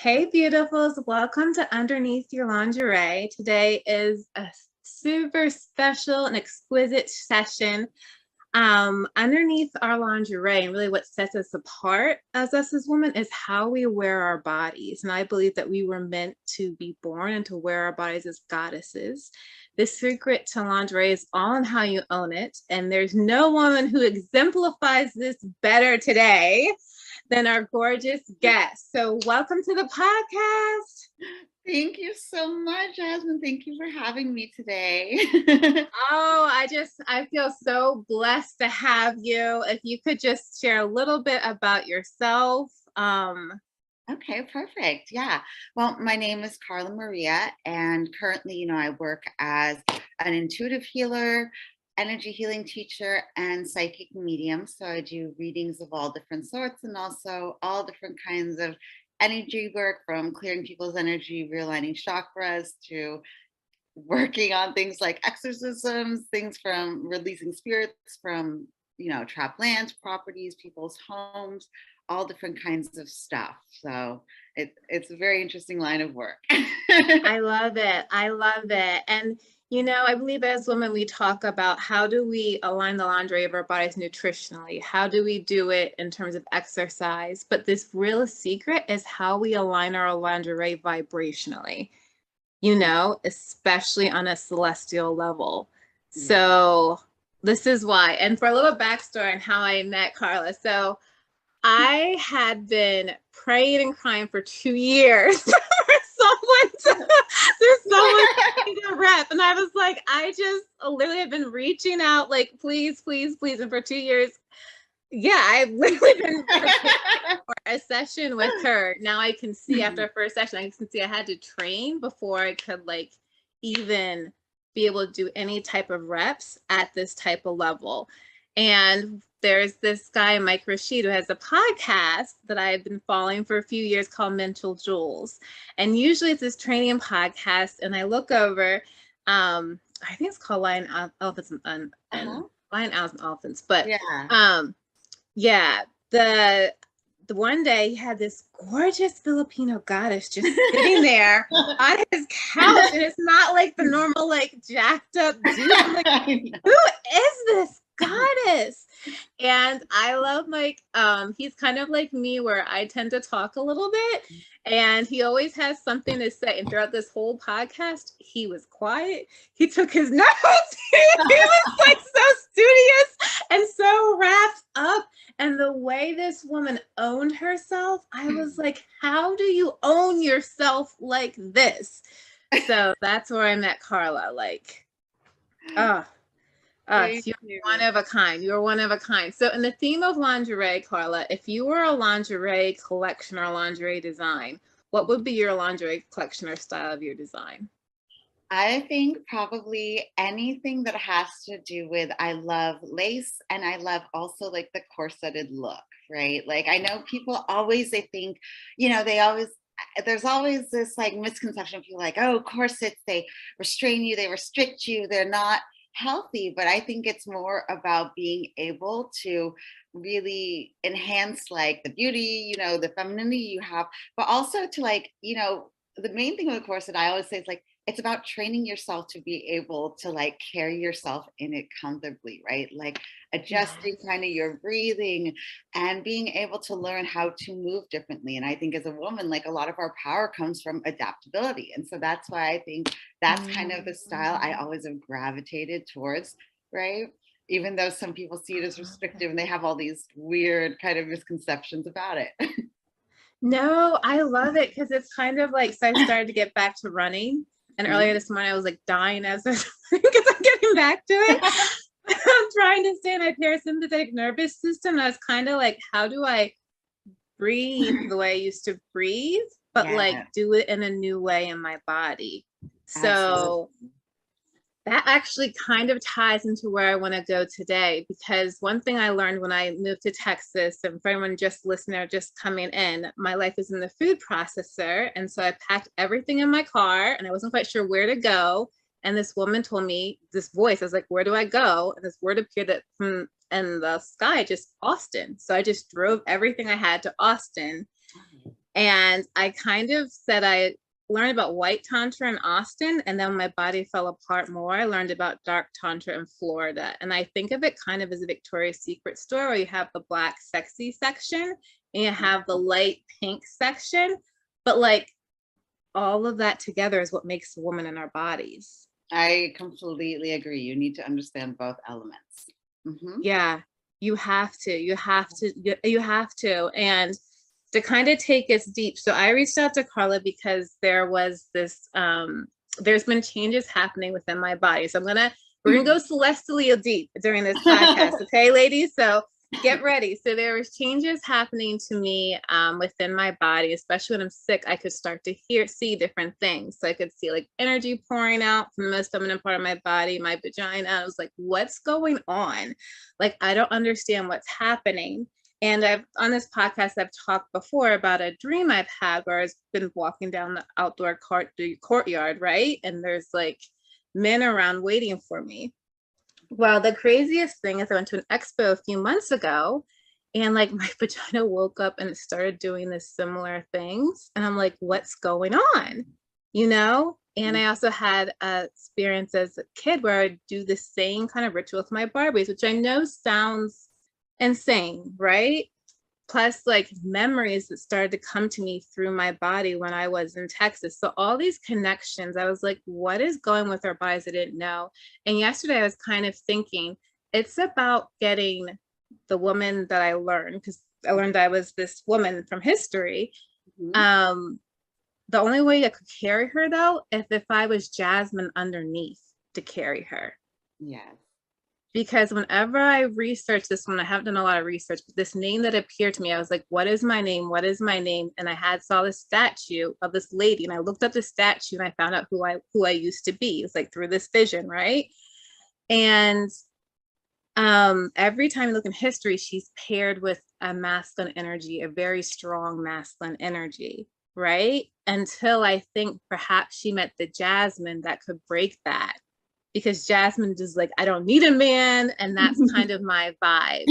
Hey, beautifuls. Welcome to Underneath Your Lingerie. Today is a super special and exquisite session. Underneath our lingerie, and really what sets us apart as us as women is how we wear our bodies. And I believe that we were meant to be born and to wear our bodies as goddesses. The secret to lingerie is all in how you own it. And there's no woman who exemplifies this better today than our gorgeous guest. So welcome to the podcast. Thank you so much, Jasmine. Thank you for having me today. Oh, I feel so blessed to have you. If you could just share a little bit about yourself. Okay, perfect. Yeah. Well, my name is Carla Maria, and currently, I work as an intuitive healer, energy healing teacher, and psychic medium. So I do readings of all different sorts and also all different kinds of energy work, from clearing people's energy, realigning chakras, to working on things like exorcisms, things from releasing spirits from, trapped lands, properties, people's homes, all different kinds of stuff. So it's a very interesting line of work. I love it. I love it. And, I believe as women, we talk about how do we align the lingerie of our bodies nutritionally? How do we do it in terms of exercise? But this real secret is how we align our lingerie vibrationally, especially on a celestial level. So this is why. And for a little backstory on how I met Carla. So I had been praying and crying for 2 years for someone to need a rep. And I was like, I just literally have been reaching out, like, please, please, please. And for 2 years, I've literally been for a session with her. Now I can see after a first session, I can see I had to train before I could even be able to do any type of reps at this type of level. And there's this guy, Mike Rashid, who has a podcast that I've been following for a few years called Mental Jewels. And usually it's this training podcast. And I look over, I think it's called Lion, Elephants, and Lion, Owls, and Elephants. But the one day he had this gorgeous Filipino goddess just sitting there on his couch. And it's not like the normal, jacked up dude. I'm like, who is this goddess? And I love Mike. He's kind of like me, where I tend to talk a little bit, and he always has something to say. And throughout this whole podcast, he was quiet. He took his notes. He was so studious and so wrapped up. And the way this woman owned herself, I was like, how do you own yourself like this? So that's where I met Carla. You're one of a kind. You're one of a kind. So in the theme of lingerie, Carla, if you were a lingerie collection or lingerie design, what would be your lingerie collection or style of your design? I think probably anything that has to do with, I love lace, and I love also the corseted look, right? I know people always, they think, there's always this misconception of people oh, corsets, they restrain you, they restrict you, they're not healthy. But I think it's more about being able to really enhance the beauty, the femininity you have, but also to the main thing with a corset, I always say, is it's about training yourself to be able to carry yourself in it comfortably, right? Adjusting kind of your breathing and being able to learn how to move differently. And I think as a woman, a lot of our power comes from adaptability. And so that's why I think that's kind of the style I always have gravitated towards, right? Even though some people see it as restrictive and they have all these weird kind of misconceptions about it. No, I love it, because it's kind of so I started to get back to running. And earlier this morning, I was dying because I'm getting back to it. I'm trying to stay in my parasympathetic nervous system. I was kind of how do I breathe the way I used to breathe, but do it in a new way in my body? So that actually kind of ties into where I want to go today, because one thing I learned when I moved to Texas, and for anyone just listening or just coming in, my life is in the food processor. And so I packed everything in my car and I wasn't quite sure where to go. And this woman told me, this voice, I was like, where do I go? And this word appeared that from in the sky, just Austin. So I just drove everything I had to Austin. And I kind of said I learned about white tantra in Austin, and then my body fell apart more. I learned about dark tantra in Florida. And I think of it kind of as a Victoria's Secret store where you have the black sexy section and you have the light pink section. But like all of that together is what makes a woman in our bodies. I completely agree. You need to understand both elements. Mm-hmm. Yeah, you have to. And to kind of take us deep. So I reached out to Carla because there was this, there's been changes happening within my body. So we're gonna go celestially deep during this podcast. Okay, ladies? So get ready. So there was changes happening to me within my body, especially when I'm sick. I could start to see different things. So I could see like energy pouring out from the most feminine part of my body, my vagina. I was like, what's going on? Like, I don't understand what's happening. And on this podcast, I've talked before about a dream I've had where I've been walking down the outdoor courtyard, right? And there's like men around waiting for me. Well, the craziest thing is I went to an expo a few months ago and like my vagina woke up and it started doing this similar things. And I'm like, what's going on? You know? And I also had a experience as a kid where I would do the same kind of ritual with my Barbies, which I know sounds insane, right? Plus like memories that started to come to me through my body when I was in Texas. So all these connections, I was like, what is going with our bodies? I didn't know. And yesterday I was kind of thinking it's about getting the woman that I learned, because I learned I was this woman from history. The only way I could carry her though, if I was Jasmine underneath to carry her. Yes. Because whenever I researched this one, I haven't done a lot of research, but this name that appeared to me, I was like, what is my name? What is my name? And I saw this statue of this lady and I looked up the statue and I found out who I used to be. It's like through this vision, right? And every time you look in history, she's paired with a masculine energy, a very strong masculine energy, right? Until I think perhaps she met the Jasmine that could break that. Because Jasmine just like, I don't need a man. And that's kind of my vibe.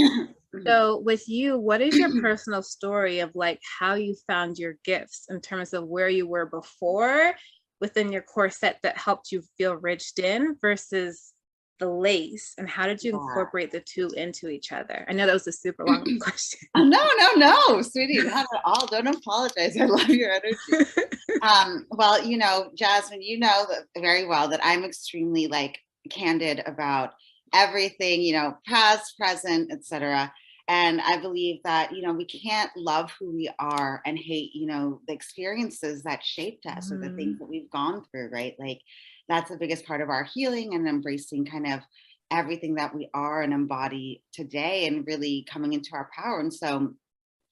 So with you, what is your personal story of like how you found your gifts in terms of where you were before within your corset that helped you feel ridged in versus the lace? And how did you incorporate the two into each other? I know that was a super long question. No, sweetie, not at all. Don't apologize. I love your energy. Well, you know, Jasmine, you know very well that I'm extremely like candid about everything, you know, past, present, etc. And I believe that, you know, we can't love who we are and hate, you know, the experiences that shaped us or the things that we've gone through, right? Like that's the biggest part of our healing and embracing kind of everything that we are and embody today and really coming into our power. And so,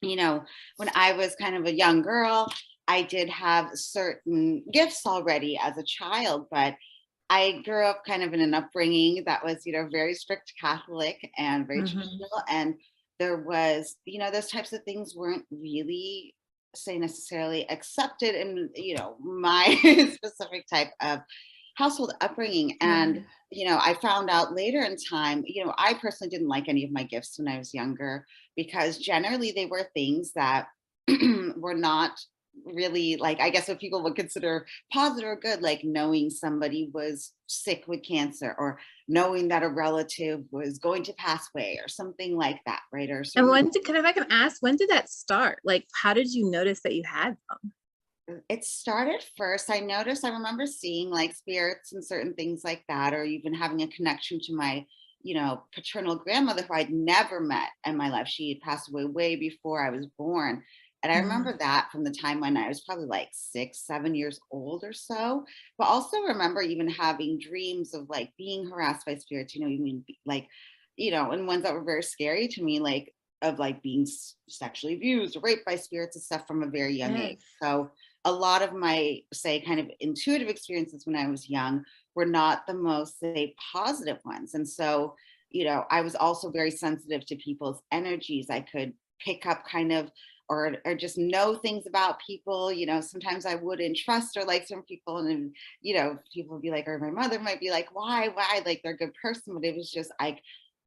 you know, when I was kind of a young girl, I did have certain gifts already as a child, but I grew up kind of in an upbringing that was, you know, very strict Catholic and very traditional. And there was, you know, those types of things weren't really say necessarily accepted in, you know, my specific type of household upbringing. And, you know, I found out later in time, you know, I personally didn't like any of my gifts when I was younger because generally they were things that were not really like, I guess what people would consider positive or good, like knowing somebody was sick with cancer or knowing that a relative was going to pass away or something like that, right? Or and if I can ask, when did that start? Like, how did you notice that you had them? It started first. I remember seeing like spirits and certain things like that, or even having a connection to my, you know, paternal grandmother who I'd never met in my life. She had passed away way before I was born. And I remember that from the time when I was probably like 6, 7 years old or so. But also remember even having dreams of like being harassed by spirits, you know, even like, you know, and ones that were very scary to me, like of like being sexually abused or raped by spirits and stuff from a very young age. So a lot of my, say, kind of intuitive experiences when I was young were not the most, say, positive ones. And so, you know, I was also very sensitive to people's energies. I could pick up kind of, or just know things about people. You know, sometimes I wouldn't trust or like some people. And then, you know, people would be like, or my mother might be like, why? Like they're a good person. But it was just,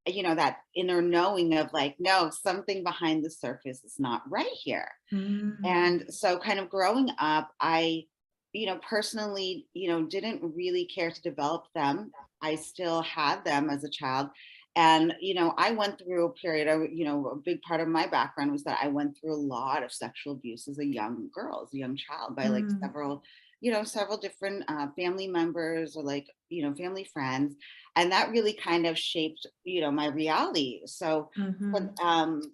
you know, that inner knowing of like, no, something behind the surface is not right here. And Mm. so kind of growing up, I, you know, personally, you know, didn't really care to develop them. I still had them as a child. And, you know, I went through a period of, you know, a big part of my background was that I went through a lot of sexual abuse as a young girl, as a young child by like Mm. several, you know, several different family members or like, you know, family friends. And that really kind of shaped, you know, my reality. So, but, Mhm.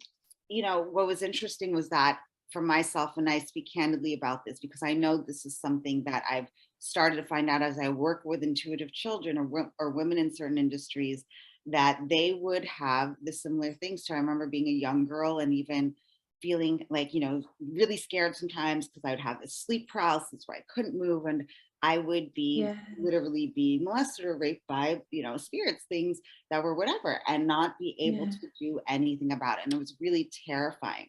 you know, what was interesting was that for myself, and I speak candidly about this because I know this is something that I've started to find out as I work with intuitive children or women in certain industries, that they would have the similar things. So I remember being a young girl and even feeling like, you know, really scared sometimes because I would have this sleep paralysis where I couldn't move and I would be Yeah. literally be molested or raped by, you know, spirits, things that were whatever, and not be able Yeah. to do anything about it. And it was really terrifying.